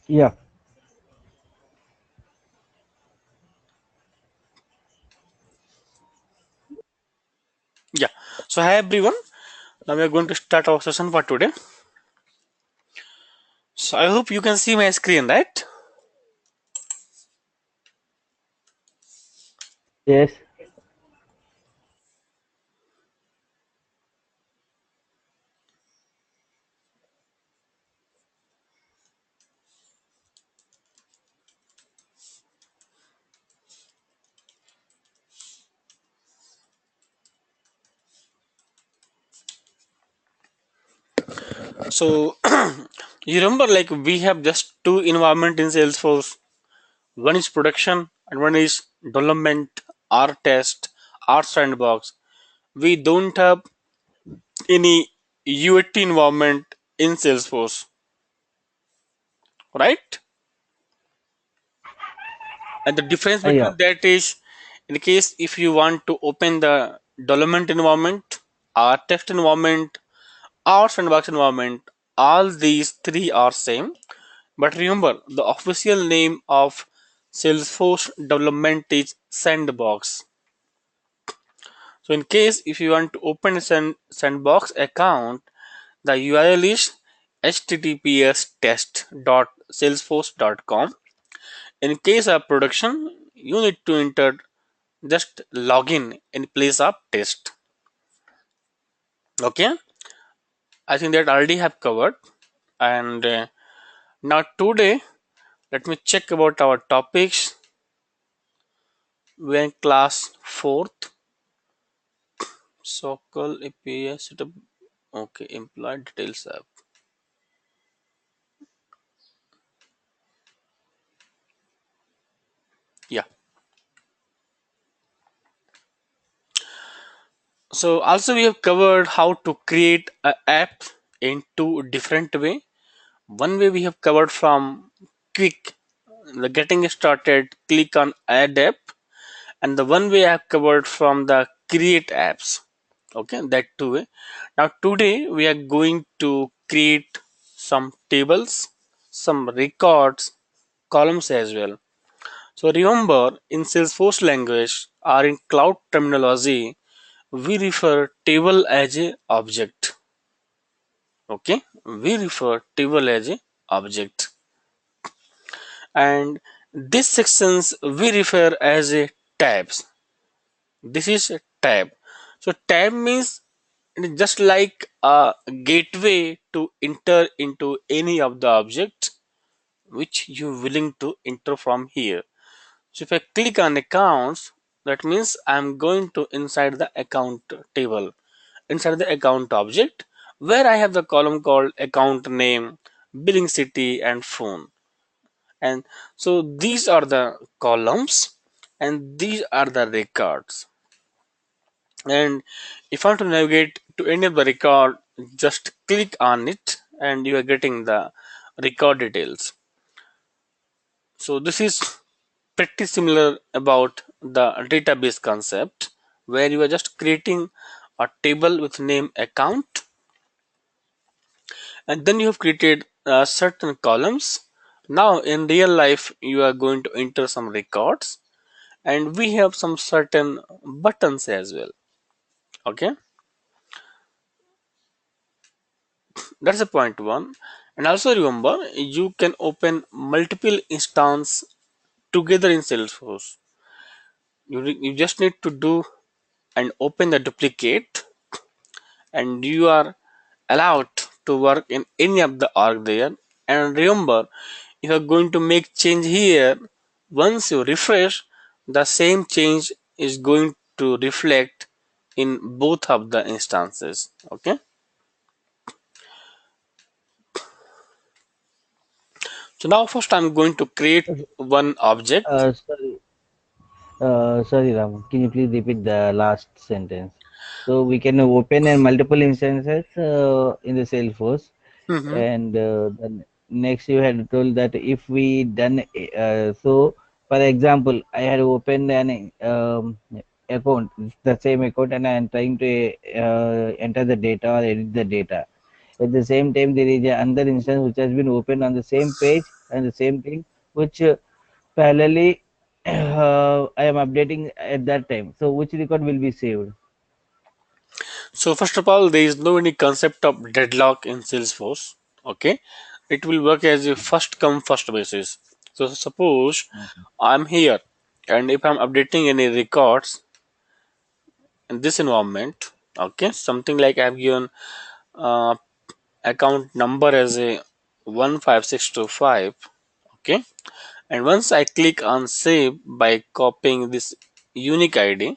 Yeah. Yeah. So hi everyone. Now we are going to start our session for today. So I hope you can see my screen, right? Yes. So you remember like we have just two environment in Salesforce. One is production and one is development, R test, R sandbox. We don't have any UAT environment in Salesforce, right? And the difference Yeah. between that is in case if you want to open the development environment, R test environment, R sandbox environment, all these three are same. But remember, the official name of Salesforce development is Sandbox. So, in case if you want to open a Sandbox account, the URL is https test.salesforce.com. In case of production, you need to enter just login in place of test. Okay, I think that already have covered. And now today, let me check about our topics. We're in class fourth. Socal API setup. Okay, employee details app. Yeah. So also we have covered how to create an app in two different way. One way we have covered from quick, the getting started, click on add app, and the one way I have covered from the create apps. Okay, that two way. Now today we are going to create some tables, some records, columns as well. So remember, in Salesforce language or in cloud terminology, we refer table as a object. Okay, we refer table as a object, and these sections we refer as a tabs. This is a tab. So tab means it is just like a gateway to enter into any of the objects which you willing to enter from here. So if I click on accounts, that means I'm going to inside the account table, inside the account object, where I have the column called account name, billing city, and phone. And so these are the columns, and these are the records. And if I want to navigate to any of the record, just click on it, and you are getting the record details. So this is pretty similar about the database concept where you are just creating a table with name account, and then you have created certain columns. Now in real life you are going to enter some records, and we have some certain buttons as well. Okay, that's a point one. And also remember, you can open multiple instance together in Salesforce. You just need to do and open the duplicate, and you are allowed to work in any of the org there. And remember, if you are going to make change here, once you refresh, the same change is going to reflect in both of the instances. Okay, so now first I'm going to create one object. Sorry. Sorry, Ram. Can you please repeat the last sentence? So we can open multiple instances in the Salesforce, Hmm. and then next you had told that if we done so, for example, I had opened an account, the same account, and I am trying to enter the data or edit the data. At the same time, there is another instance which has been opened on the same page. and the same thing which parallelly I am updating at that time. So which record will be saved? So first of all, there is no any concept of deadlock in Salesforce. Okay, it will work as a first come first basis. So suppose Okay. I'm here, and if I'm updating any records in this environment, okay, something like I've given uh, account number as a 15625. Okay, and once I click on save by copying this unique ID,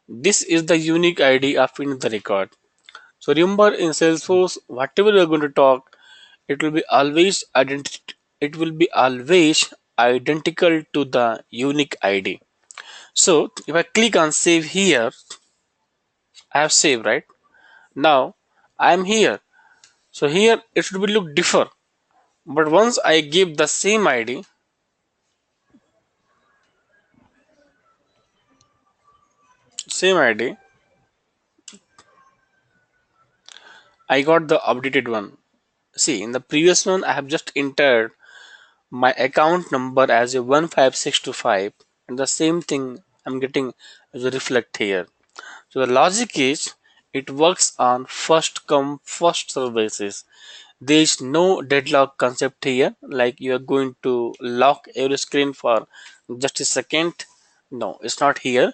this is the unique ID of in the record. So remember in Salesforce, whatever you're going to talk, it will be always it will be always identical to the unique ID. So if I click on save here, I have saved, right? Now I am here. So here it should be look differ. But once I give the same ID, I got the updated one. See, in the previous one, I have just entered my account number as a 15625, and the same thing I'm getting as a reflect here. So the logic is it works on first come first serve basis. There is no deadlock concept here, like you are going to lock every screen for just a second. No, it's not here.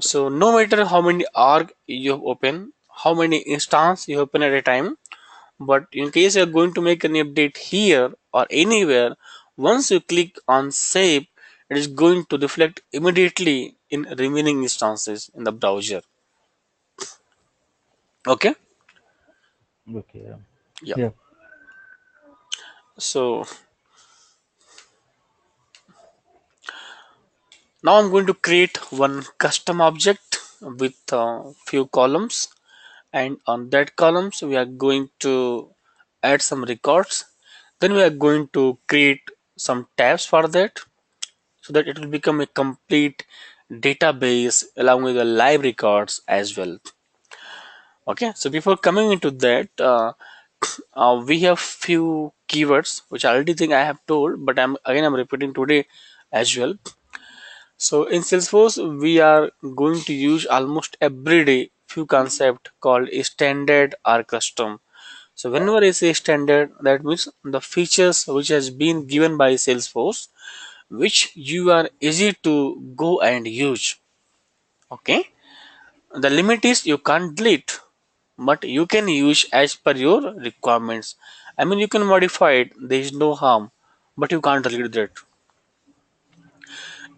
So no matter how many org you open, how many instance you open at a time, but in case you're going to make any update here or anywhere, once you click on save, it is going to reflect immediately in remaining instances in the browser. Okay. Okay. Yeah. Yeah. So now I'm going to create one custom object with few columns, and on that columns we are going to add some records. Then we are going to create some tabs for that, so that it will become a complete database along with the live records as well. Okay, so before coming into that, we have few keywords which I already think I have told, but I'm repeating today as well. So in Salesforce, we are going to use almost every day few concept called a standard or custom. So whenever I say standard, that means the features which has been given by Salesforce, which you are easy to go and use. Okay, the limit is you can't delete, but you can use as per your requirements. I mean, you can modify it, there is no harm, but you can't delete that.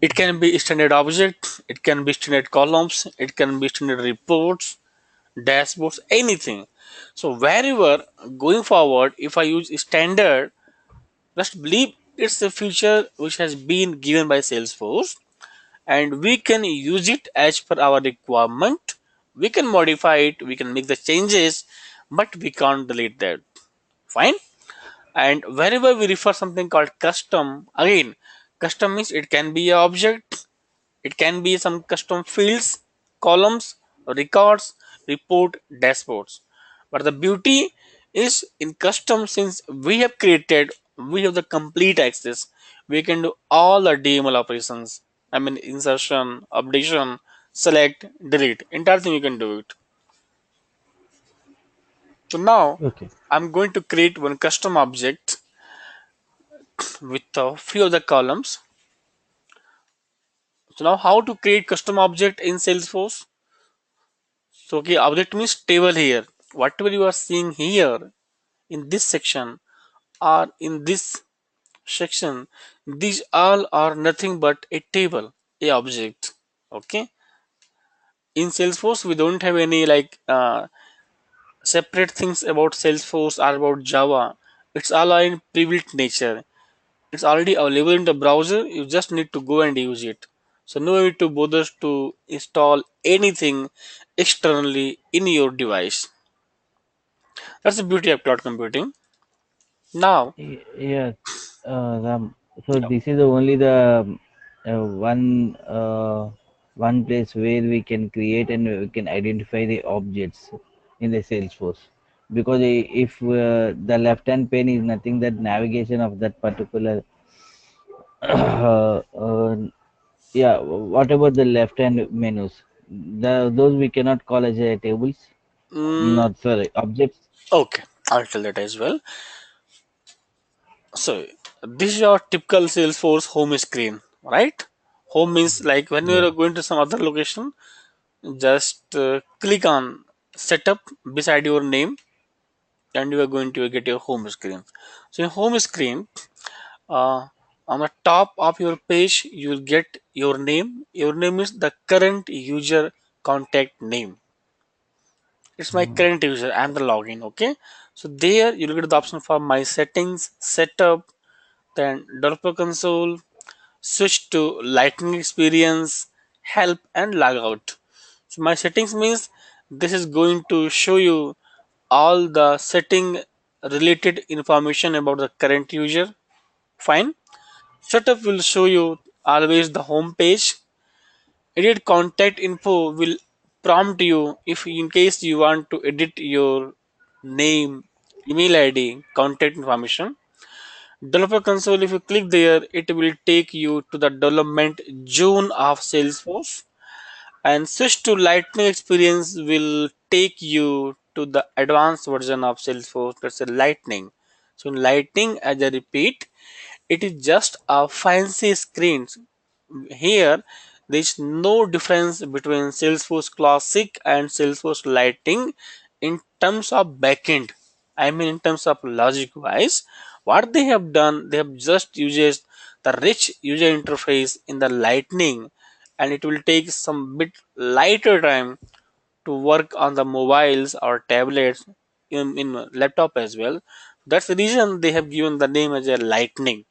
It can be standard object, it can be standard columns, it can be standard reports, dashboards, anything. So wherever going forward, if I use standard, just believe it's a feature which has been given by Salesforce, and we can use it as per our requirement. We can modify it, we can make the changes, but we can't delete that. Fine. And wherever we refer something called custom, again, custom means it can be an object, it can be some custom fields, columns, records, report, dashboards. But the beauty is in custom, since we have created, we have the complete access. We can do all the DML operations. I mean insertion, updation, select, delete. Entire thing you can do it. So now Okay. I'm going to create one custom object with a few of the columns. So now how to create custom object in Salesforce? So okay, object means table here. Whatever you are seeing here in this section or in this section, these all are nothing but a table, a object. Okay. In Salesforce, we don't have any like separate things about Salesforce or about Java. It's all in pre-built nature. It's already available in the browser. You just need to go and use it. So no need to bother to install anything externally in your device. That's the beauty of cloud computing. Now, Yes. So yeah. this is only the one place where we can create and we can identify the objects in the Salesforce. because if the left hand pane is nothing that navigation of that particular yeah, what about the left hand menus? Those we cannot call as tables, Mm, not sorry, objects. okay, I'll tell that as well. So this is your typical Salesforce home screen, right? Home means like when Yeah. you're going to some other location, just click on setup beside your name, and you are going to get your home screen. So in home screen, uh, on the top of your page, you will get your name. Your name is the current user contact name. It's my current user. I'm the login. Okay. So there you will get the option for my settings, setup, then developer console, switch to lightning experience, help, and log out. So my settings means this is going to show you all the setting related information about the current user. Fine. Setup will show you always the home page. Edit contact info will prompt you if in case you want to edit your name, email ID, contact information. Developer console, if you click there, it will take you to the development zone of Salesforce, and switch to Lightning experience will take you to the advanced version of Salesforce, that's a Lightning. So in Lightning, as I repeat, it is just a fancy screen. Here, there is no difference between Salesforce Classic and Salesforce Lightning in terms of backend. I mean, in terms of logic wise, what they have done, they have just used the rich user interface in the Lightning, and it will take some bit lighter time to work on the mobiles or tablets in laptop as well. That's the reason they have given the name as a Lightning.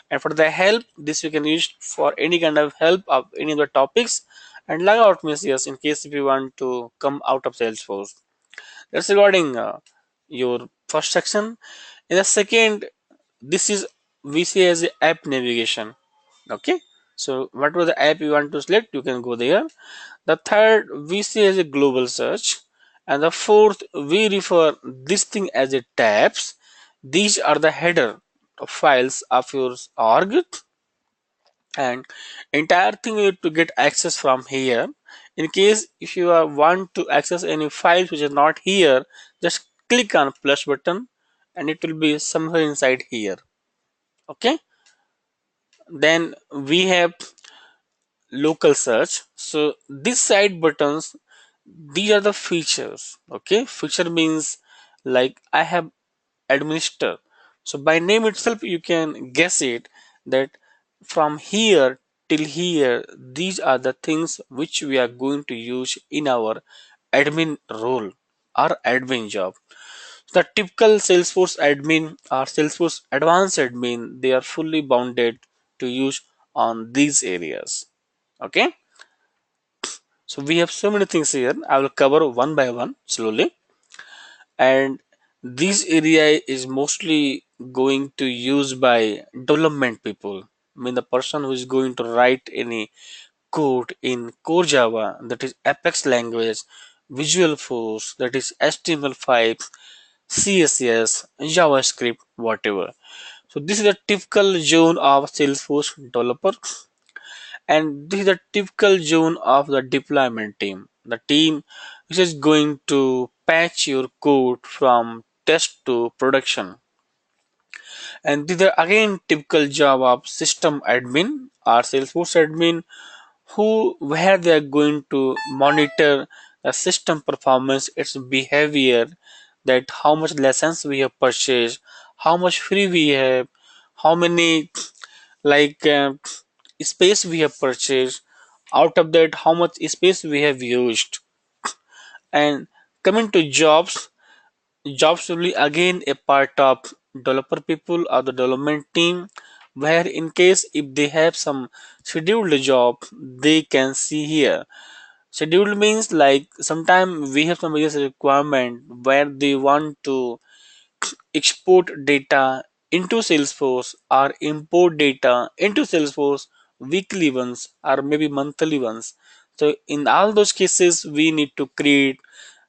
And for the help, this you can use for any kind of help of any of the topics. And log out means yes, in case if you want to come out of Salesforce. That's regarding your first section. In the second, this is we see as a app navigation. Okay, so whatever the app you want to select, you can go there. The third, we see as a global search, and the fourth, we refer this thing as a tabs. These are the header of files of your org, and entire thing you need to get access from here. In case if you want to access any files which is not here, just click on plus button, and it will be somewhere inside here. Okay, then we have local search. So this side buttons, these are the features. Okay, feature means like I have administer. So by name itself you can guess it that from here till here, these are the things which we are going to use in our admin role or admin job. The typical Salesforce admin or Salesforce advanced admin, they are fully bounded to use on these areas. Okay, so we have so many things here. I will cover one by one slowly. And this area is mostly going to use by development people. I mean the person who is going to write any code in core Java, that is Apex language, Visual Force, that is HTML5, CSS, JavaScript, whatever. So this is a typical zone of Salesforce developer, and this is the typical zone of the deployment team, the team which is going to patch your code from test to production. And these are again typical job of system admin or Salesforce admin, who where they are going to monitor the system performance, its behavior, that how much lessons we have purchased, how much free we have, how many like space we have purchased, out of that how much space we have used. And coming to jobs, jobs will be again a part of developer people or the development team, where in case if they have some scheduled job, they can see here. Scheduled means like sometime we have some business requirement where they want to export data into Salesforce or import data into Salesforce, weekly ones or maybe monthly ones. So in all those cases, we need to create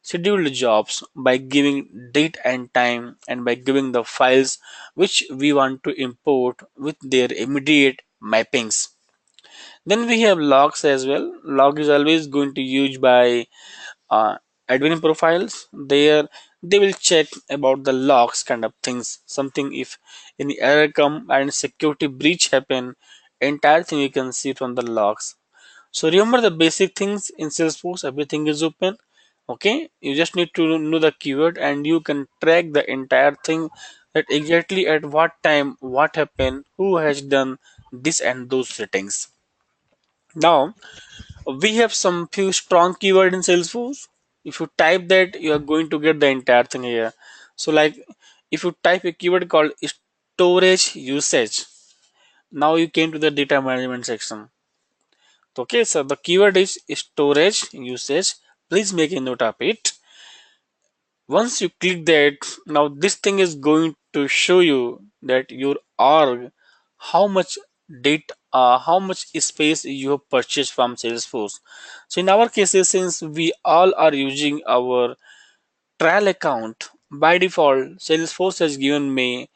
scheduled jobs by giving date and time and by giving the files which we want to import with their immediate mappings. Then we have logs as well. Log is always going to use by uh, admin profiles. There they will check about the logs kind of things. Something if any error come and security breach happen, entire thing you can see from the logs. So remember the basic things in Salesforce, everything is open. Okay, you just need to know the keyword and you can track the entire thing, that exactly at what time, what happened, who has done this and those settings. Now we have some few strong keyword in Salesforce. If you type that, you are going to get the entire thing here. So like if you type a keyword called storage usage, now you came to the data management section. Okay, so the keyword is storage usage. Please make a note of it. Once you click that, now this thing is going to show you that your org, how much data, how much space you have purchased from Salesforce. So in our cases, since we all are using our trial account, by default, Salesforce has given me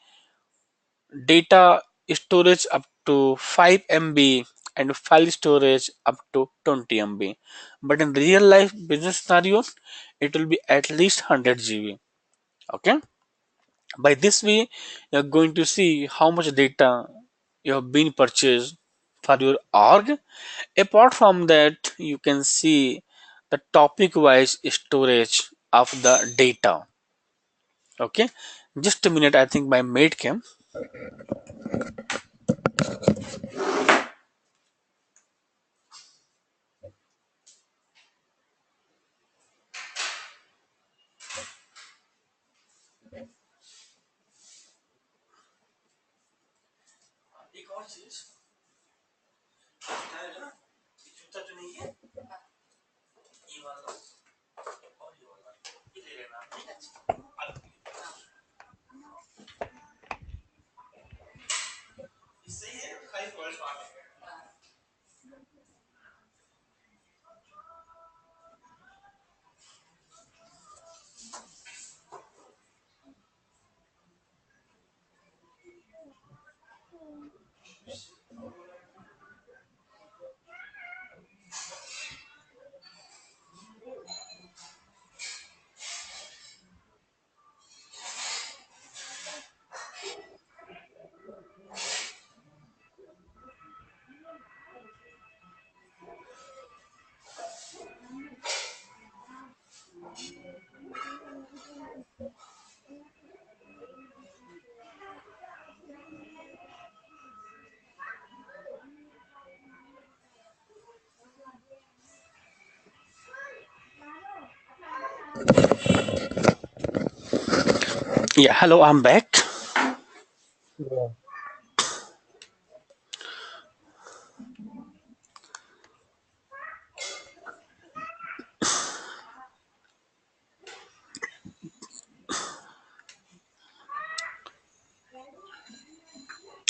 data storage up to 5 MB and file storage up to 20 MB. But in real life business scenario, it will be at least 100 GB. Okay. By this way, you're going to see how much data you have been purchased for your org. Apart from that, you can see the topic wise storage of the data. Okay. Just a minute, I think my mate came. Yeah, hello, I'm back. Yeah.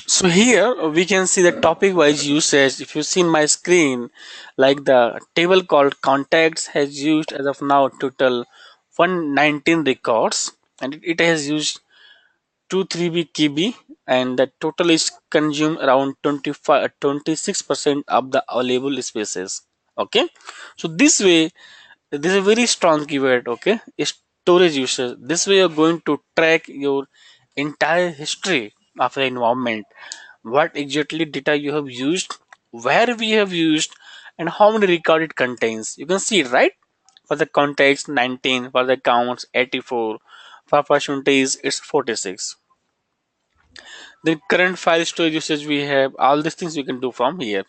So here we can see the topic wise usage. If you see in my screen, like the table called contacts has used as of now total 119 records, and it has used 2 3 KB, and the total is consumed around 26% of the available spaces. Okay, so this way, this is a very strong keyword. Okay, storage usage. This way you're going to track your entire history of the environment, what exactly data you have used, where we have used, and how many record it contains. You can see it, right? For the context 19, for the counts 84, for percentage it's 46. The current file storage usage we have, all these things we can do from here.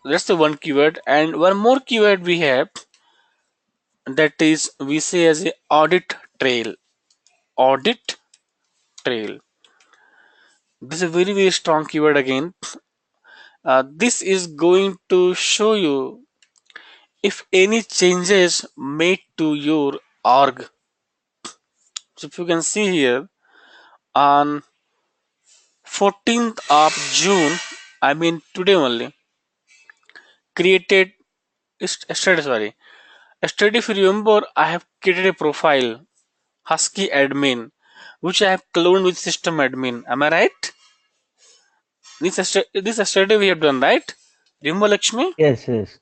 That's the one keyword, and one more keyword we have, that is we say as a audit trail. Audit trail. This is a very very strong keyword again. This is going to show you if any changes made to your org. So if you can see here, on 14th of June, I mean today only, created yesterday, sorry, Yesterday, if you remember, I have created a profile, husky admin, which I have cloned with system admin. Am I right? This yesterday we have done, right? Remember, Lakshmi? Yes, yes.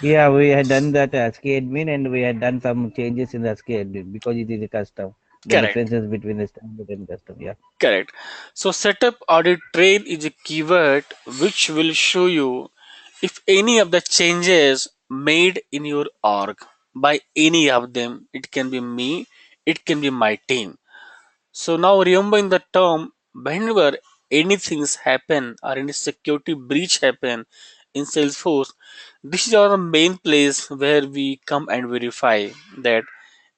Yeah, we had done that ASCII admin and we had done some changes in the ASCII admin because it is a custom. The Correct. differences between the standard and custom. Yeah. Correct. So setup audit trail is a keyword which will show you if any of the changes made in your org by any of them. It can be me, it can be my team. So now remember in the term, whenever anything's happen or any security breach happen in Salesforce, this is our main place where we come and verify that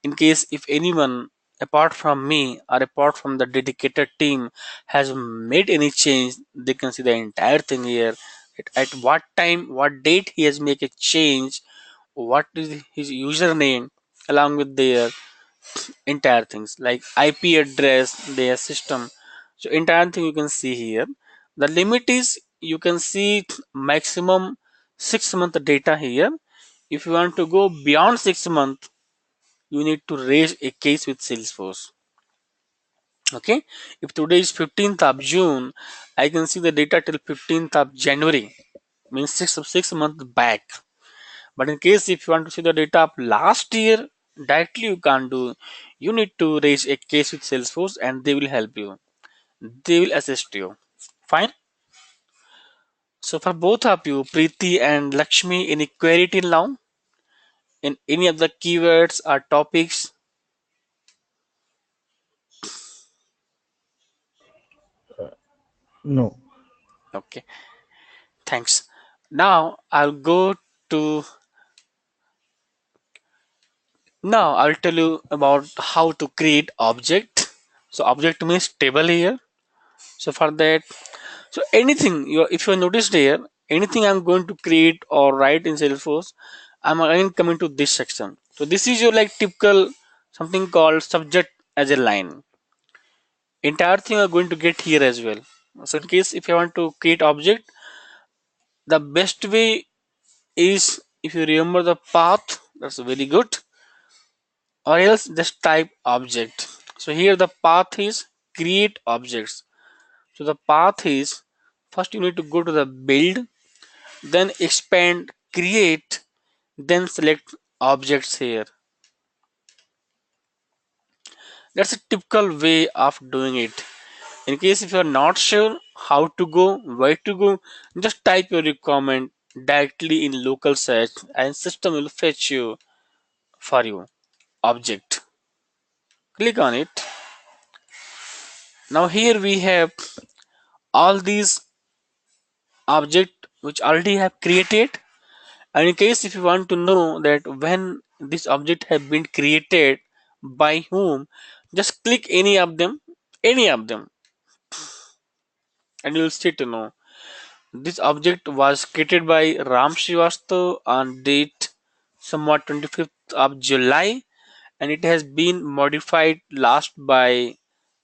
in case if anyone apart from me or apart from the dedicated team has made any change, they can see the entire thing here. At what time, what date he has made a change, what is his username along with their entire things like IP address, their system. So entire thing you can see here. The limit is you can see maximum 6 month data here. If you want to go beyond 6 months, you need to raise a case with Salesforce. Okay, if today is 15th of June, I can see the data till 15th of January, means 6 months back. But in case if you want to see the data of last year, directly you can't do. You need to raise a case with Salesforce and they will help you. They will assist you. Fine. So for both of you, Preeti and Lakshmi, any query till now in any of the keywords or topics? No. Okay, thanks. Now I'll tell you about how to create object. So object means table here. So for that, so anything you if you noticed here, anything I'm going to create or write in Salesforce, I'm again coming to this section. So this is your like typical something called subject as a line. Entire thing are going to get here as well. So in case if you want to create object, the best way is if you remember the path, that's very good, or else just type object. So here the path is create objects. So the path is first you need to go to the build, then expand create, then select objects here. That's a typical way of doing it. In case if you are not sure how to go, where to go, just type your requirement directly in local search and system will fetch you for you object. Click on it. Now here we have all these object which already have created, and in case if you want to know that when this object have been created by whom, just click any of them, and you'll see to know this object was created by Ram Srivastav on date somewhat 25th of July, and it has been modified last by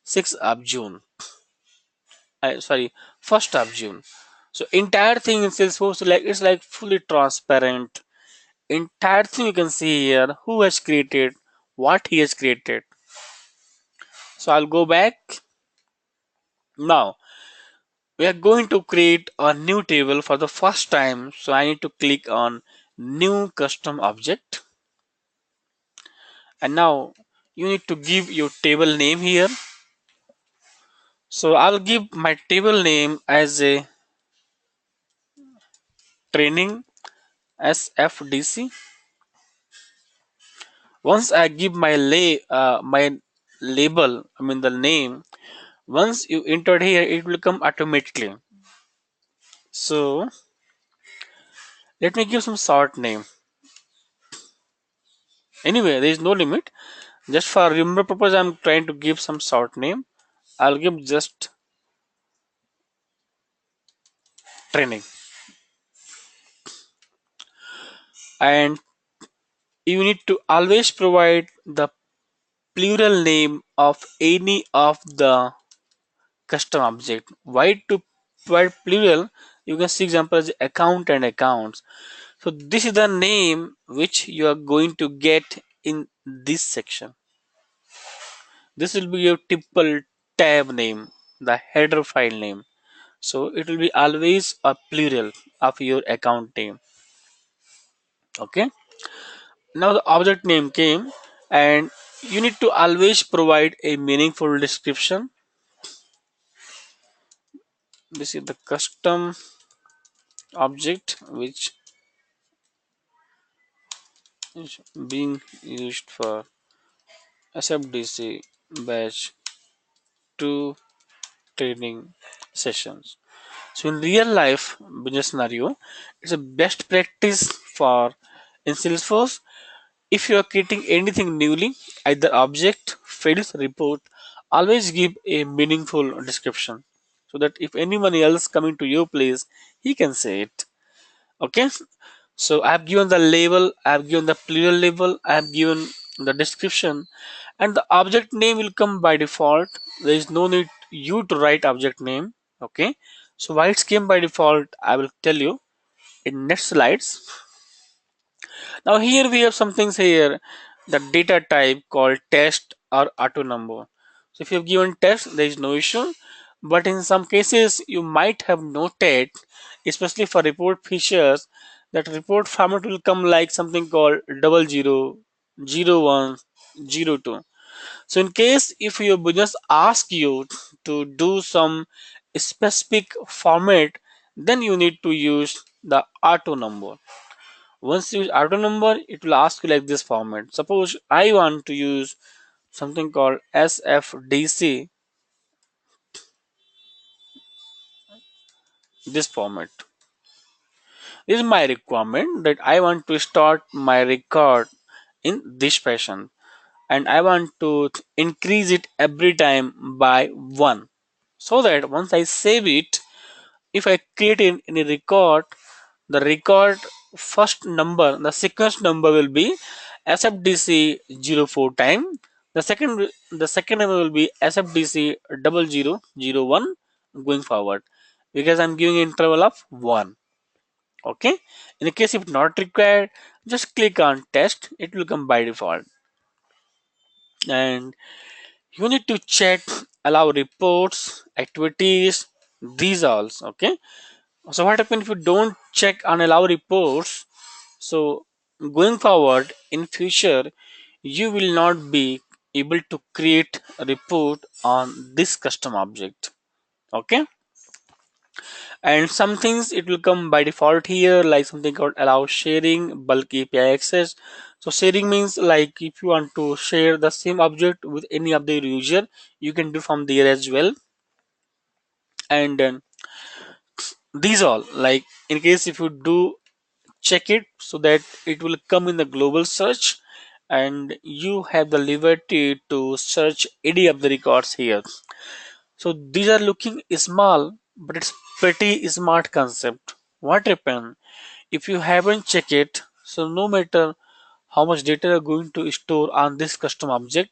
6th of June. Sorry, 1st of June. So entire thing in Salesforce like it's like fully transparent. Entire thing you can see here who has created, what he has created. So I'll go back. Now we are going to create a new table for the first time. So I need to click on new custom object, and now you need to give your table name here. So I'll give my table name as a training SFDC. Once I give my label, I mean the name, once you entered here it will come automatically. So let me give some short name. Anyway, there is no limit. Just for remember purpose, I'm trying to give some short name. I'll give just training. And you need to always provide the plural name of any of the custom object. Why to provide plural? You can see example as account and accounts. So this is the name which you are going to get in this section. This will be your typical tab name, the header file name. So it will be always a plural of your account name. Okay. Now the object name came, and you need to always provide a meaningful description. This is the custom object which is being used for SFDC batch 2 training sessions. So in real life business scenario, it's a best practice for in Salesforce. If you are creating anything newly, either object, fields, report, always give a meaningful description so that if anyone else coming to your place, he can say it. Okay. So I have given the label, I have given the plural label, I have given the description, and the object name will come by default. There is no need you to write object name. Okay. So why it came by default, I will tell you in next slides. Now here we have some things here, the data type called test or auto number. So if you have given test, there is no issue. But in some cases, you might have noted, especially for report features, that report format will come like something called 00, 01, 02. So in case if your business asks you to do some specific format, then you need to use the auto number. Once you use auto number, it will ask you like this format. Suppose I want to use something called SFDC, this format. This is my requirement that I want to start my record in this fashion, and I want to increase it every time by 1, so that once I save it, if I create in a record, the record first number, the sequence number will be SFDC 04 time. The second number will be SFDC 0001 going forward, because I'm giving interval of 1. Okay. In the case if not required, just click on test. It will come by default, and you need to check allow reports, activities, these all. Okay. So what happens if you don't check on allow reports? So going forward in future, you will not be able to create a report on this custom object. Okay. And some things it will come by default here, like something called allow sharing, bulk API access. So sharing means like if you want to share the same object with any of the user, you can do from there as well. And then these all, like in case if you do check it, so that it will come in the global search, and you have the liberty to search any of the records here. So these are looking small, but it's pretty smart concept. What happen if you haven't checked it? So no matter how much data you're going to store on this custom object,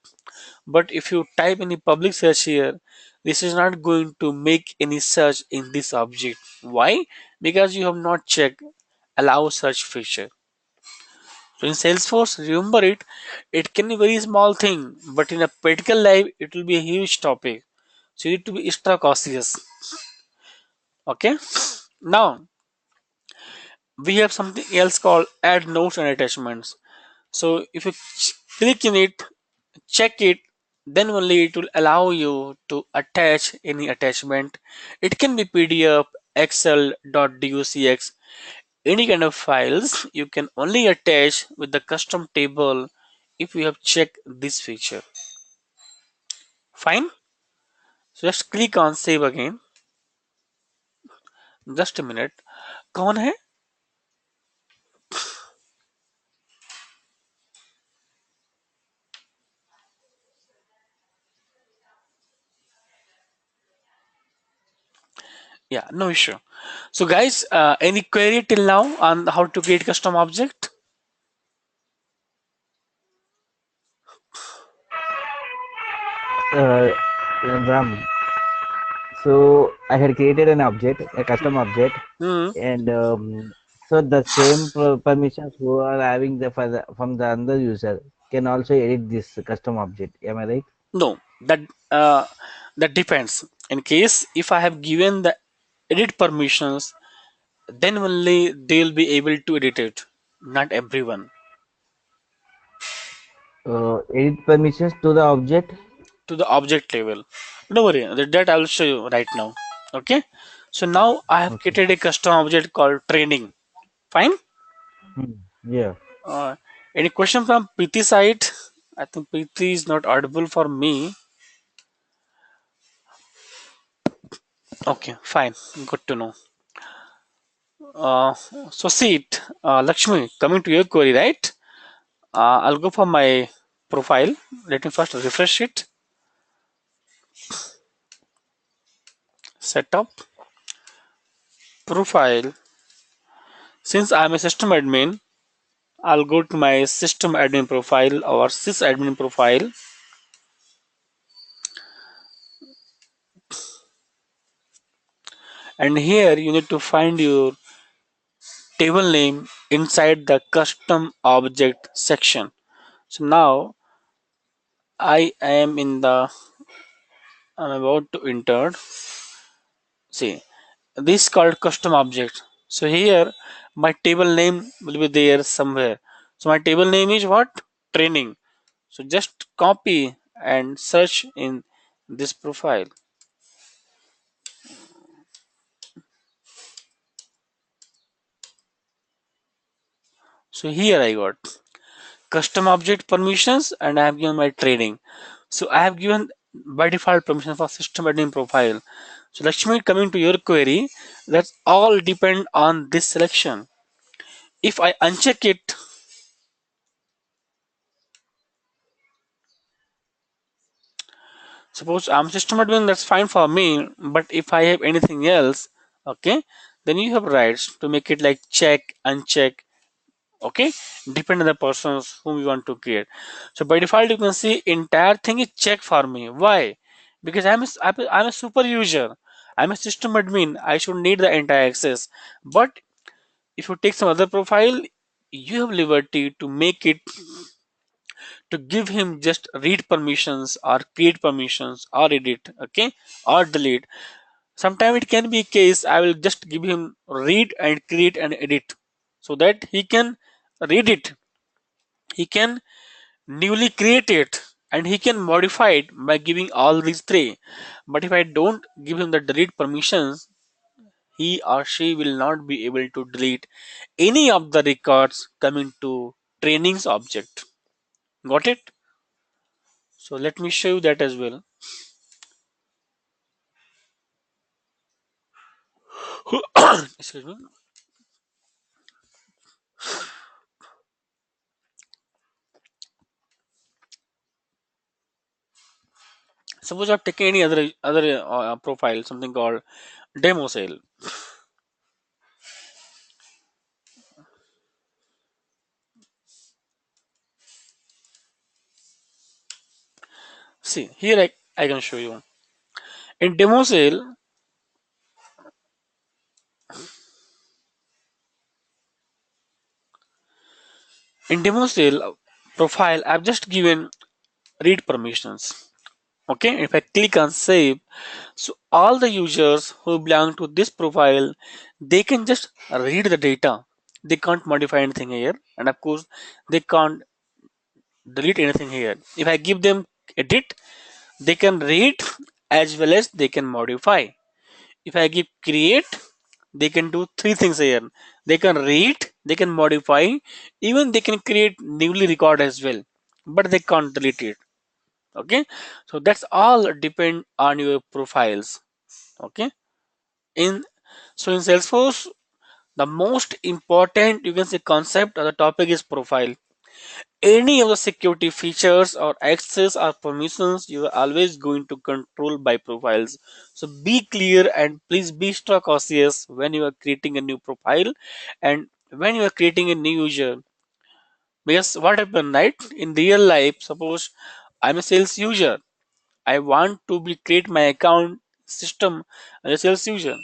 but if you type any public search here, this is not going to make any search in this object. Why? Because you have not checked allow search feature. So in Salesforce, remember it, it can be very small thing, but in a practical life, it will be a huge topic. So you need to be extra cautious. Okay. Now we have something else called add notes and attachments. So if you click in it, check it, then only it will allow you to attach any attachment. It can be PDF, Excel, .docx, any kind of files you can only attach with the custom table if you have checked this feature. Fine. So just click on save again. Just a minute. कौन है? Yeah, no issue. So guys, any query till now on how to create custom object? uh, Ram, so I had created an object, a custom object, Hmm. and So the same permissions who are having the, for the from the other user can also edit this custom object. Am I right? No, uh, that depends. In case if I have given the edit permissions, then only they'll be able to edit it. Not everyone. Edit permissions to the object. To the object level. Don't worry, that I will show you right now. Okay. So now I have Okay. created a custom object called training. Fine. Hmm. Yeah. Uh, any question from Preeti side? I think Preeti is not audible for me. Okay, fine. Good to know. Uh, so see it, Lakshmi, coming to your query, right? I'll go for my profile. Let me first refresh it. Setup profile. Since I'm a system admin, I'll go to my system admin profile or sysadmin profile, and here you need to find your table name inside the custom object section. So now I am in the I'm about to enter. See, this is called custom object. So here my table name will be there somewhere. So my table name is what? Training. So just copy and search in this profile. So here I got custom object permissions and I have given my training. So I have given by default permission for system admin profile. So Lakshmi, coming to your query, that's all depend on this selection. If I uncheck it, suppose I'm system admin, that's fine for me. But if I have anything else, okay, then you have rights to make it like check, uncheck, okay, depend on the persons whom you want to create. So by default, you can see entire thing is check for me. Why? Because I'm a super user. I'm a system admin. I should need the entire access. But if you take some other profile, you have liberty to make it to give him just read permissions or create permissions or edit, okay, or delete. Sometimes it can be a case I will just give him read and create and edit so that he can read it, he can newly create it, and he can modify it by giving all these three. But if I don't give him the delete permissions, he or she will not be able to delete any of the records coming to trainings object. Got it? So let me show you that as well. Excuse me. Suppose I've taken any other profile, something called demo sale. See here I can show you in demo sale. In demo sale profile, I've just given read permissions. Okay, if I click on save, so all the users who belong to this profile, they can just read the data. They can't modify anything here, and of course, they can't delete anything here. If I give them edit, they can read as well as they can modify. If I give create, they can do three things here. They can read, they can modify, even they can create newly record as well, but they can't delete it. Okay, so that's all depend on your profiles. Okay, in so in Salesforce, the most important you can say concept or the topic is profile. Any of the security features or access or permissions you are always going to control by profiles. So be clear and please be extra cautious when you are creating a new profile and when you are creating a new user. Because what happened, right? In real life, suppose I'm a sales user, I want to be create my account system as a sales user,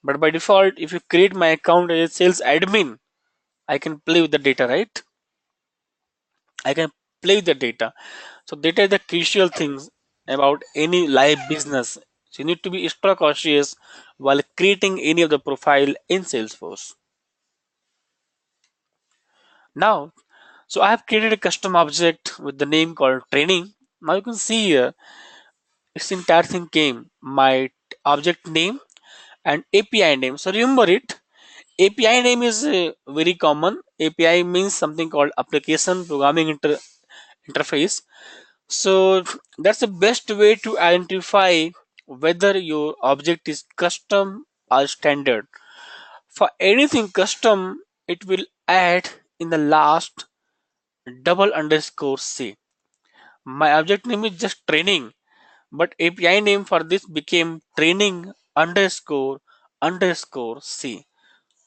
but by default if you create my account as a sales admin, I can play with the data, right? I can play with the data. So data is the crucial things about any live business. So you need to be extra cautious while creating any of the profile in Salesforce. Now, so I have created a custom object with the name called training. Now you can see here its entire thing came my object name and API name. So remember it. API name is very common. API means something called application programming interface. So that's the best way to identify whether your object is custom or standard. For anything custom, it will add in the last double underscore C. My object name is just training, but API name for this became training underscore C.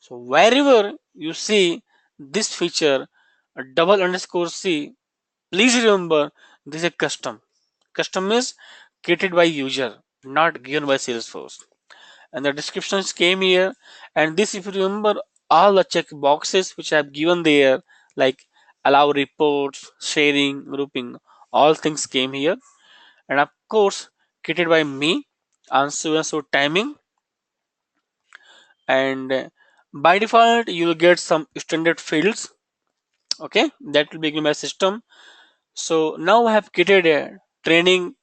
So wherever you see this feature, a double underscore C, please remember this is a custom. Custom is created by user, not given by Salesforce. And the descriptions came here. And this, if you remember, all the check boxes which I have given there, like allow reports, sharing, grouping, all things came here. And of course, created by me on so and so timing. And by default, you will get some standard fields. Okay, that will be given by system. So now I have created a training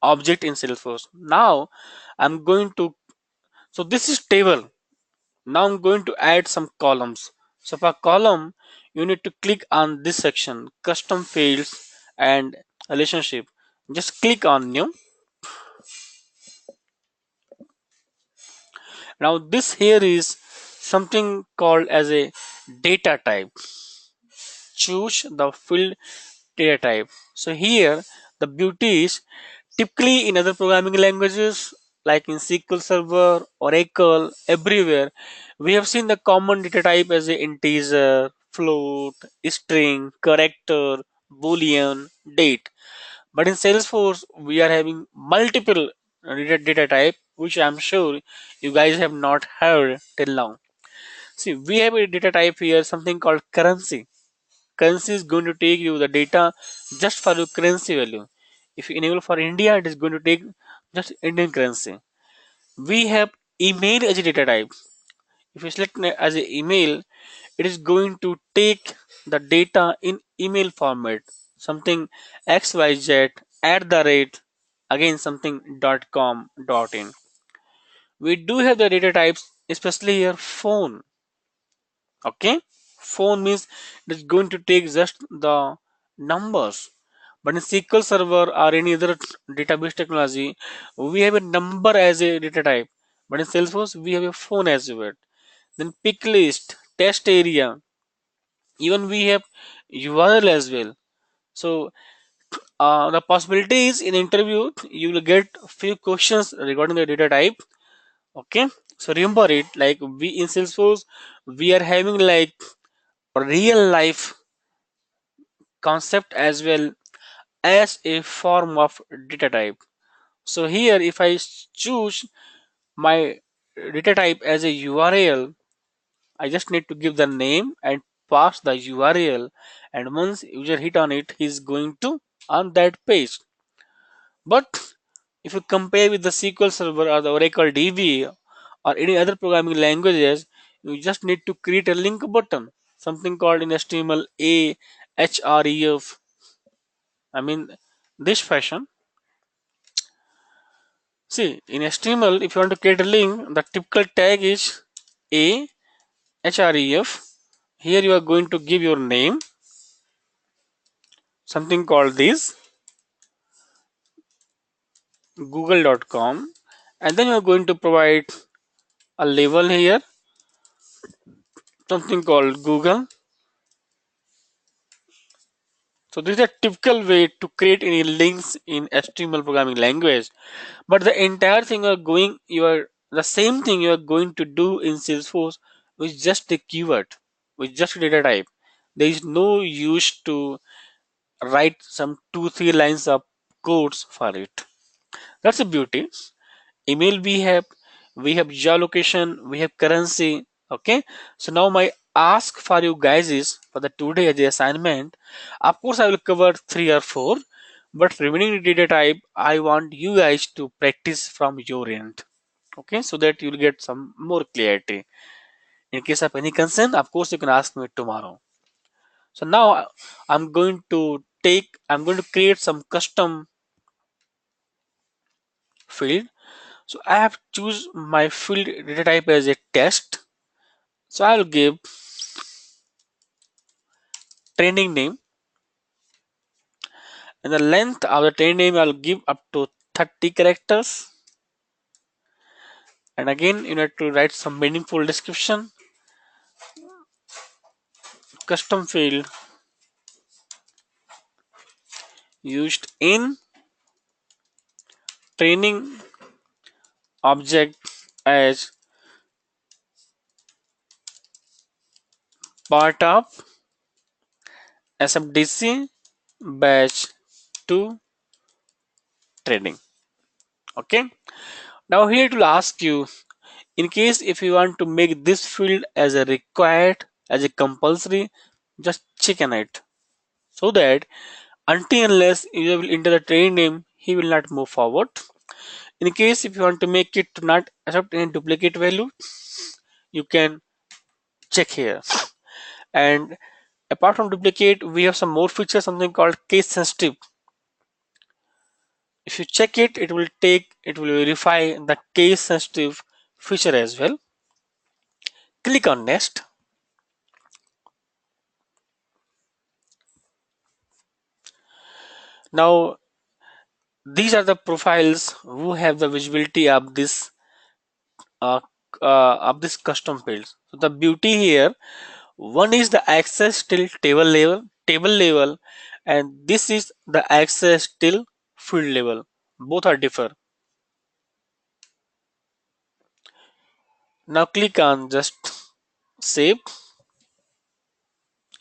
object in Salesforce. Now I'm going to, so this is table. Now I'm going to add some columns. So for column, you need to click on this section, custom fields and relationship. Just click on new. Now this here is something called as a data type. Choose the field data type. So here the beauty is typically in other programming languages like in SQL Server, Oracle, everywhere, we have seen the common data type as a integer, float, string, character, boolean, date. But in Salesforce, we are having multiple data type, which I'm sure you guys have not heard till now. See, we have a data type here, something called currency. Currency is going to take you the data just for your currency value. If you enable for India, it is going to take just Indian currency. We have email as a data type. If you select as a email, it is going to take the data in email format, something xyz at the rate, again something .com .in. We do have the data types, especially here phone. Okay, phone means it is going to take just the numbers. But in SQL Server or any other database technology, we have a number as a data type. But in Salesforce, we have a phone as well. Then pick list, test area, even we have URL as well. So the possibility is in interview you will get few questions regarding the data type. Okay, so remember it, like we in Salesforce, we are having like real life concept as well as a form of data type. So here if I choose my data type as a URL, I just need to give the name and pass the URL, and once user hit on it, he's going to on that page. But if you compare with the SQL Server or the Oracle DB or any other programming languages, you just need to create a link button, something called in HTML a href. I mean, this fashion. See, in HTML, if you want to create a link, the typical tag is a href. Here you are going to give your name, something called this google.com, and then you are going to provide a label here, something called Google. So this is a typical way to create any links in HTML programming language. But the entire thing you are the same thing you are going to do in Salesforce with just a keyword, with just a data type. There is no use to write some 2 3 lines of codes for it. That's the beauty. Email we have geolocation, we have currency. Okay, so now my ask for you guys is for the today as a assignment. Of course, I will cover three or four, but remaining data type, I want you guys to practice from your end. Okay, so that you'll get some more clarity. In case of any concern, of course, you can ask me tomorrow. So now I'm going to create some custom field. So I have choose my field data type as a test. So I'll give training name, and the length of the training name I'll give up to 30 characters. And again, you need to write some meaningful description. Custom field used in training object as part of SFDC batch 2 training. Okay. Now here to ask you, in case if you want to make this field as a required, as a compulsory, just check on it, so that until unless you will enter the training name, he will not move forward. In case if you want to make it to not accept any duplicate value, you can check here. And apart from duplicate, we have some more features, something called case sensitive. If you check it, it will verify the case sensitive feature as well. Click on next. Now these are the profiles who have the visibility uh, of this custom fields. So the beauty here, one is the access till table level, and this is the access till field level. Both are differ. Now click on just save.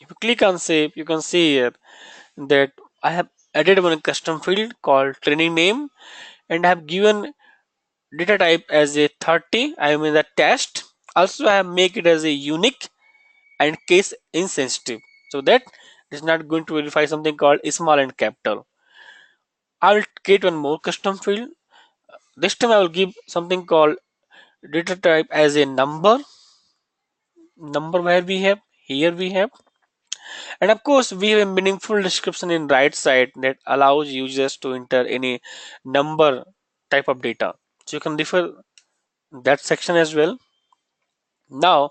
If you click on save, you can see here that I have added one custom field called training name, and I have given data type as a 30. I am in the test. Also, I have make it as a unique and case insensitive, so that it's not going to verify something called small and capital. I will create one more custom field. This time I will give something called data type as a number where we have here we have, and of course we have a meaningful description in right side that allows users to enter any number type of data. So you can refer that section as well. Now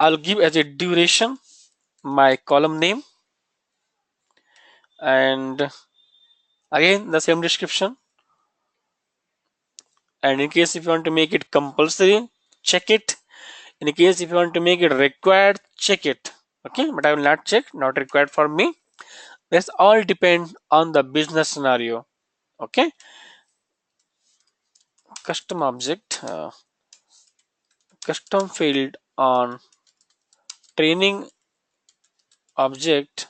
I'll give as a duration my column name, and again the same description. And in case if you want to make it compulsory, check it. In case if you want to make it required, check it. Okay, but I will not check, not required for me. This all depend on the business scenario. Okay, custom object, custom field on training object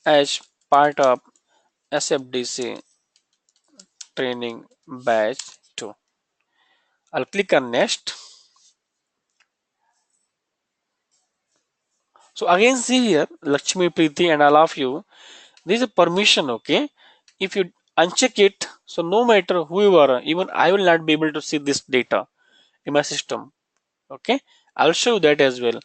as part of SFDC training batch 2. I'll click on next. So again see here Lakshmi, Preeti and all of you, there is a permission. Okay, if you uncheck it, so no matter who you are, even I will not be able to see this data in my system. Okay, I'll show you that as well.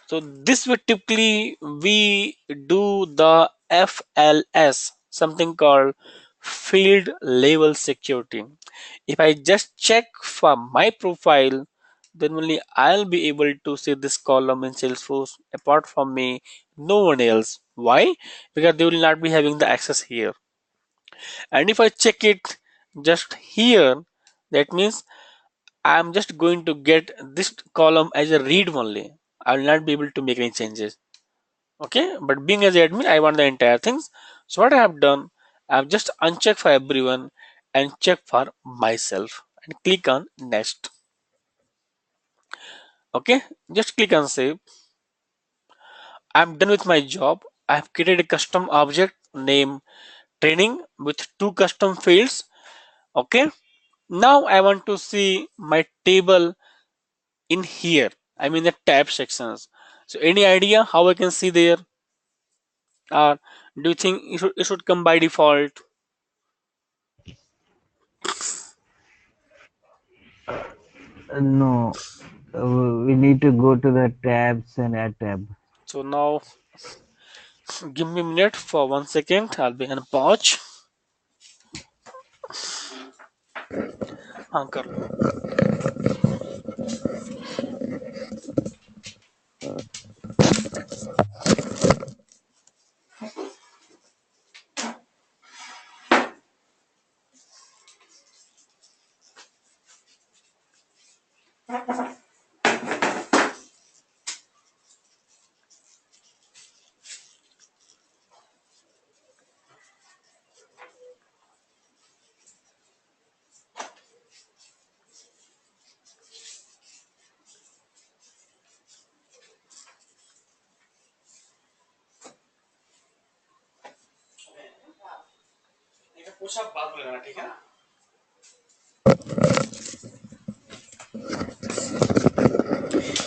So this way typically we do the FLS, something called field level security. If I just check for my profile, then only I'll be able to see this column in Salesforce. Apart from me, no one else. Why? Because they will not be having the access here. And if I check it just here, that means I'm just going to get this column as a read only. I will not be able to make any changes. Okay, but being as admin, I want the entire things. So what I have done, I have just unchecked for everyone and check for myself and click on next. Okay, just click on save. I'm done with my job. I have created a custom object name training with two custom fields. Okay, now I want to see my table in here. I mean the tab sections. So any idea how I can see there? Or do you think it should come by default? No, we need to go to the tabs and add tab. So now give me a minute for 1 second. I'll be in a pause. Anchor.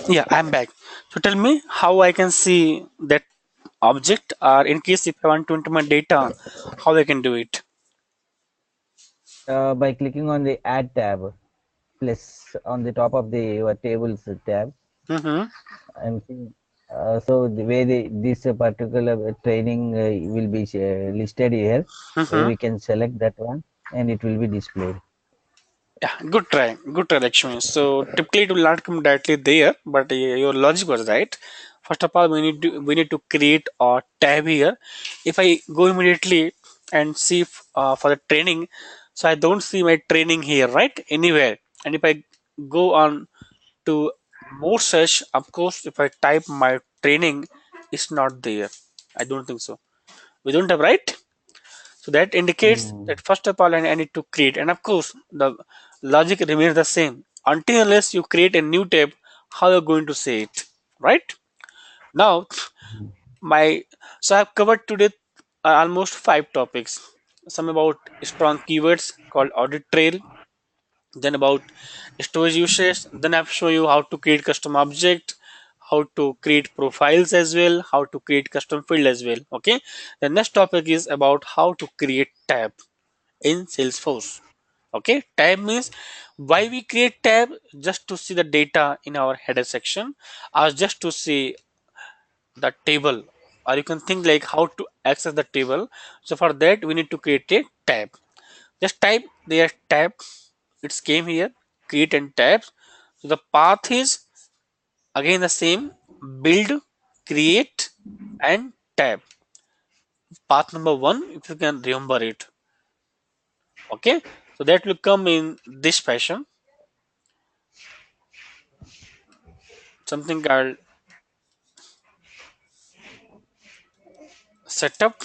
Yeah, I'm back. So tell me how I can see that object, or in case if I want to enter my data, how I can do it. By clicking on the add tab, plus on the top of the your tables tab. Mm-hmm. I'm seeing. So the way this particular training will be listed here, Mm-hmm. we can select that one and it will be displayed. Yeah, good try, Lakshmi. So typically it will not come directly there, but your logic was right. First of all, we need to create a tab here. If I go immediately and see for the training, so I don't see my training here, right? Anywhere. And if I go on to more search, of course, if I type my training, it's not there. I don't think so. We don't have, right? So that indicates Mm. that first of all I need to create, and of course the logic remains the same until unless you create a new tab. How you're going to say it, right? Now my so I've covered today almost 5 topics. Some about strong keywords called audit trail, then about storage usage, then I've shown you how to create custom object, how to create profiles as well, how to create custom field as well. Okay, the next topic is about how to create tab in Salesforce. Okay, tab means why we create tab, just to see the data in our header section, or just to see the table, or you can think like how to access the table. So for that we need to create a tab. Just type there tab, it's came here, create and tabs. So the path is again the same, build, create and tab. Path number one, if you can remember it. Okay, so that will come in this fashion, something called setup,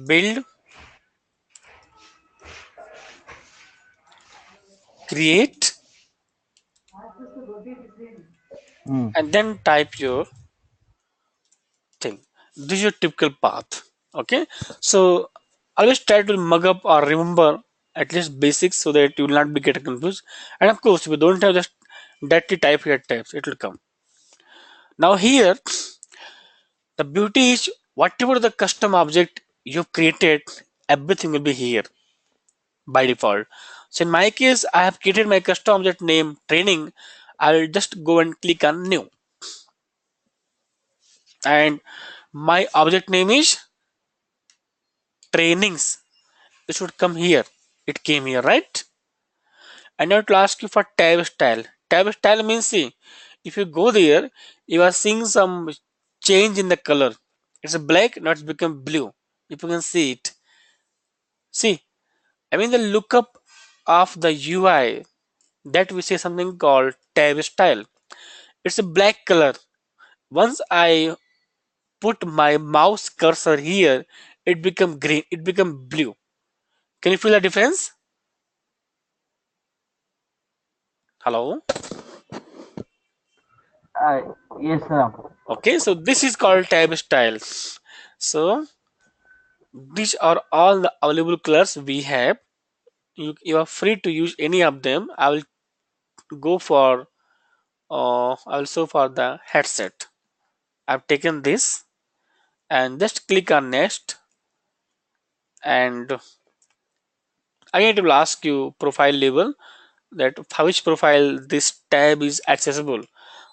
build, create, Mm. and then type your thing. This is your typical path. Okay, so always try to mug up or remember at least basics so that you will not be get confused. And of course, if you don't have just directly type here types, it will come. Now here, the beauty is whatever the custom object you've created, everything will be here by default. So in my case, I have created my custom object name training. I will just go and click on new, and my object name is trainings. It should come here. It came here, right? And now to ask you for tab style. Tab style means, see, if you go there, you are seeing some change in the color. It's a black, now it's become blue. If you can see it. See, I mean the lookup of the UI, that we say something called tab style. It's a black color. Once I put my mouse cursor here, it become green, it become blue. Can you feel the difference? Hello? Uh, yes, sir. Okay, so this is called tab styles. So these are all the available colors we have. You are free to use any of them. I will go for also for the headset. I've taken this and just click on next, and again it will ask you profile label, that for which profile this tab is accessible.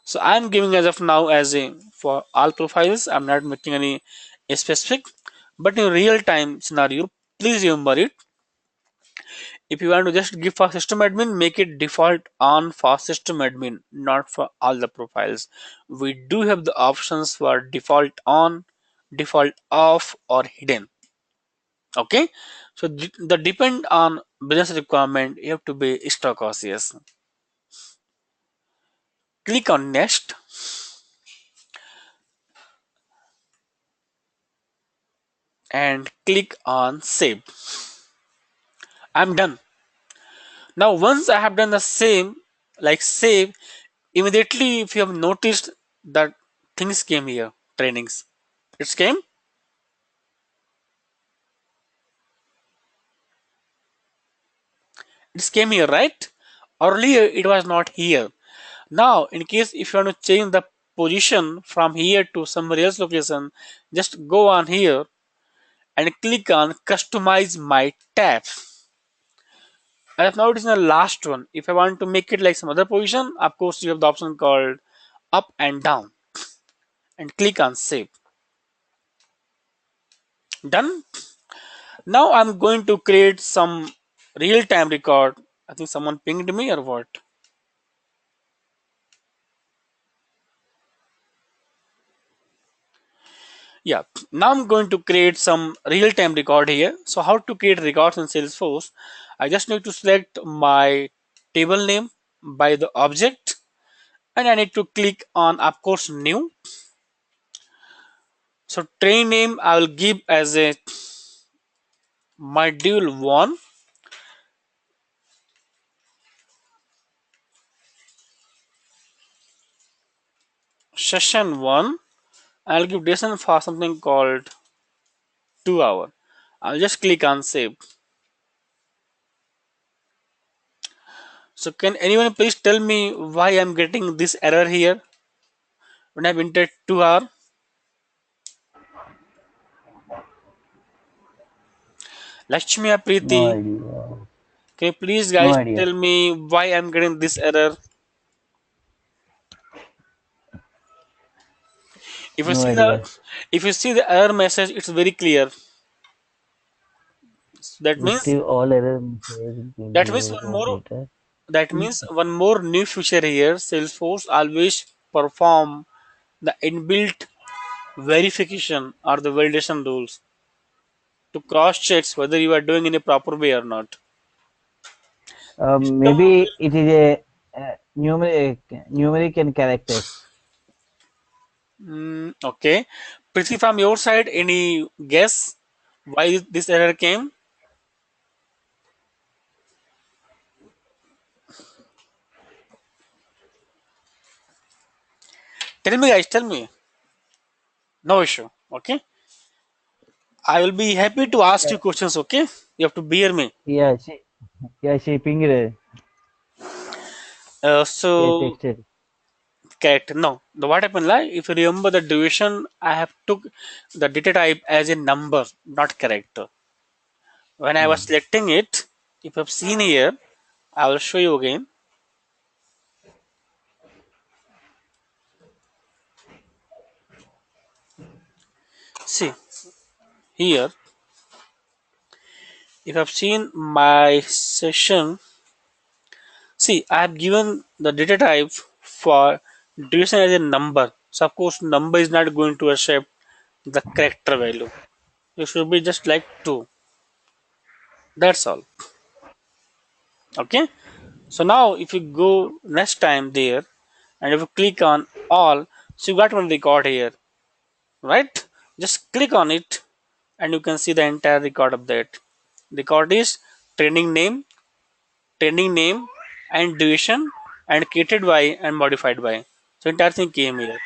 So I'm giving as of now as a for all profiles. I'm not making any specific, but in real time scenario, please remember it. If you want to just give for system admin, make it default on for system admin, not for all the profiles. We do have the options for default on, default off, or hidden. Okay, so the depend on business requirement. You have to be extra cautious. Click on next and click on save. I'm done. Now once I have done the same, like save, immediately if you have noticed that things came here, trainings, it came. It came here, right? Earlier it was not here. Now in case if you want to change the position from here to somewhere else location, just go on here and click on customize my tab. As of now it is in the last one. If I want to make it like some other position, of course you have the option called up and down, and click on save. Done. Now I'm going to create some real time record. I think someone pinged me or what. Yeah, now I'm going to create some real time record here. So how to create records in Salesforce? I just need to select my table name by the object, and I need to click on of course new. So train name I will give as a module 1, session 1. I'll give duration for something called 2 hour. I'll just click on save. So can anyone please tell me why I'm getting this error here when I've entered 2 hour? Lakshmi or No Preeti, idea. can you please No guys idea. tell me why I'm getting this error? If you No see the idea. if you see the error message, it's very clear. That means Receive all error message give that means you one more more data. that means one more new feature here. Salesforce always perform the inbuilt verification or the validation rules to cross checks whether you are doing in a proper way or not. System Maybe it is a numeric and characters. okay. Prithvi, from your side, any guess why this error came? Tell me, guys, tell me. No issue. Okay. I will be happy to ask Yeah, you questions. Okay. You have to bear me. yeah, she pinged. She So, texted. correct. No. What happened? Like, if you remember the duration, I have took the data type as a number, not character. When I was Hmm. selecting it, if you've seen here, I will show you again. See here, if I've seen my session, see, I have given the data type for duration as a number. So of course, number is not going to accept the character value. It should be just like 2. That's all. Okay. So now if you go next time there and if you click on all, so you got one record here, right? Just click on it and you can see the entire record of that. Record is training name, training name and duration and created by and modified by. So entire thing came here.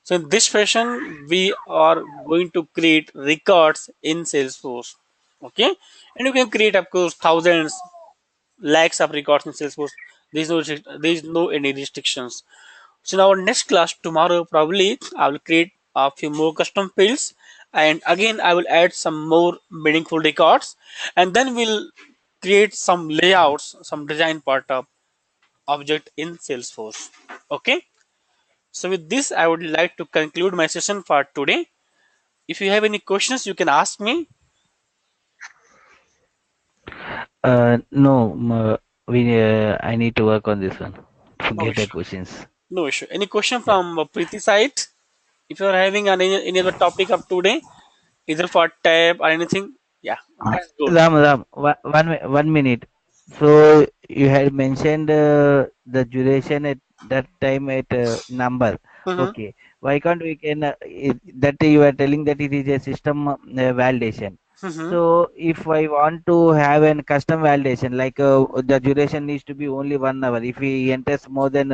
So in this fashion, we are going to create records in Salesforce. Okay, and you can create of course thousands, lakhs of records in Salesforce. there is no any restrictions. So in our next class tomorrow, probably I will create a few more custom fields, and again I will add some more meaningful records, and then we'll create some layouts, some design part of object in Salesforce. Okay. So with this, I would like to conclude my session for today. If you have any questions, you can ask me. No, I need to work on this one to No get the issue. questions. No issue. Any question Yeah. from Preeti side? If you are having any other topic of today, either for tab or anything, yeah, that's good. Ram, one minute. So you had mentioned the duration at that time at number. Mm-hmm. Okay. Why can't we can that you are telling that it is a system validation. Mm-hmm. So if I want to have an custom validation, like the duration needs to be only 1 hour. If he enters more than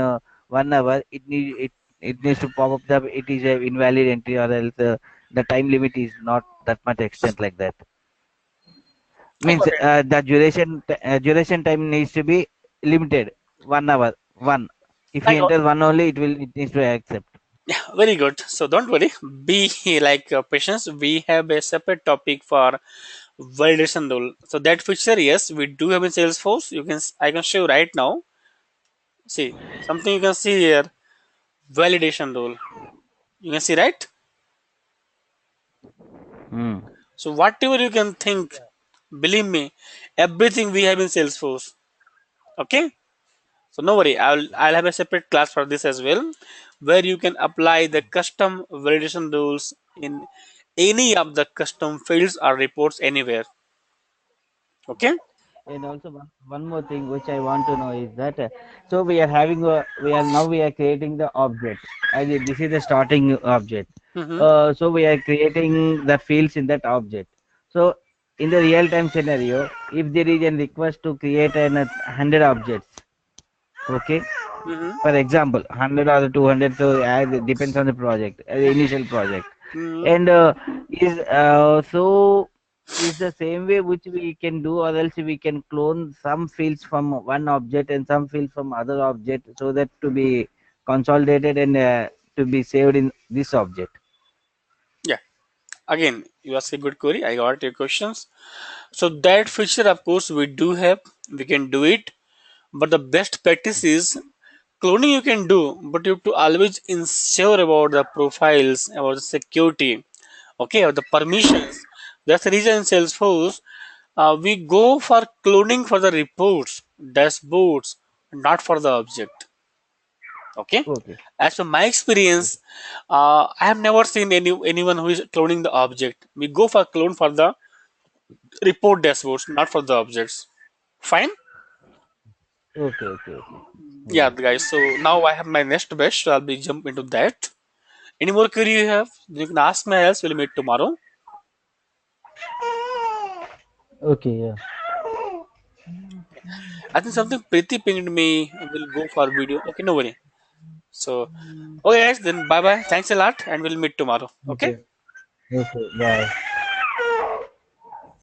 1 hour, it needs to pop up that it is a invalid entry, or else the time limit is not that much extent like that. I Means got it. duration time needs to be limited 1 hour. One. If I he got enters one only, it needs to accept. Yeah, very good. So don't worry. Be like patience. We have a separate topic for validation rule. So that feature, yes, we do have in Salesforce. I can show you right now. See something you can see here. Validation rule. You can see right. Hmm. So whatever you can think, believe me, everything we have in Salesforce. Okay. So no worry. I'll have a separate class for this as well, where you can apply the custom validation rules in any of the custom fields or reports anywhere. Okay. And also one more thing which I want to know is that so we are having we are creating the object. This is the starting object. Mm-hmm. So we are creating the fields in that object. So in the real time scenario, if there is a request to create an 100 objects, okay, Mm-hmm. for example 100 or 200, so as it depends on the project, the initial project. Mm-hmm. And is so is the same way which we can do, or else we can clone some fields from one object and some fields from other object, so that to be consolidated and to be saved in this object. Yeah. Again, you ask a good query. I got your questions. So that feature, of course, we do have. We can do it. But the best practice is cloning you can do, but you have to always ensure about the profiles, about the security, okay, or the permissions. That's the reason in Salesforce we go for cloning for the reports, dashboards, not for the object. Okay. Okay. As per my experience, I have never seen anyone who is cloning the object. We go for clone for the report dashboards, not for the objects. Fine. Okay. Yeah, Yeah. guys. So now I have my next batch, so I'll be jump into that. Any more query you have? You can ask me. Else we'll meet tomorrow. Okay. Yeah. I think something pretty pinged me. We'll go for video. Okay, no worry. So, okay, guys. Then bye bye. Thanks a lot, and we'll meet tomorrow. Okay. Okay. Okay. Bye.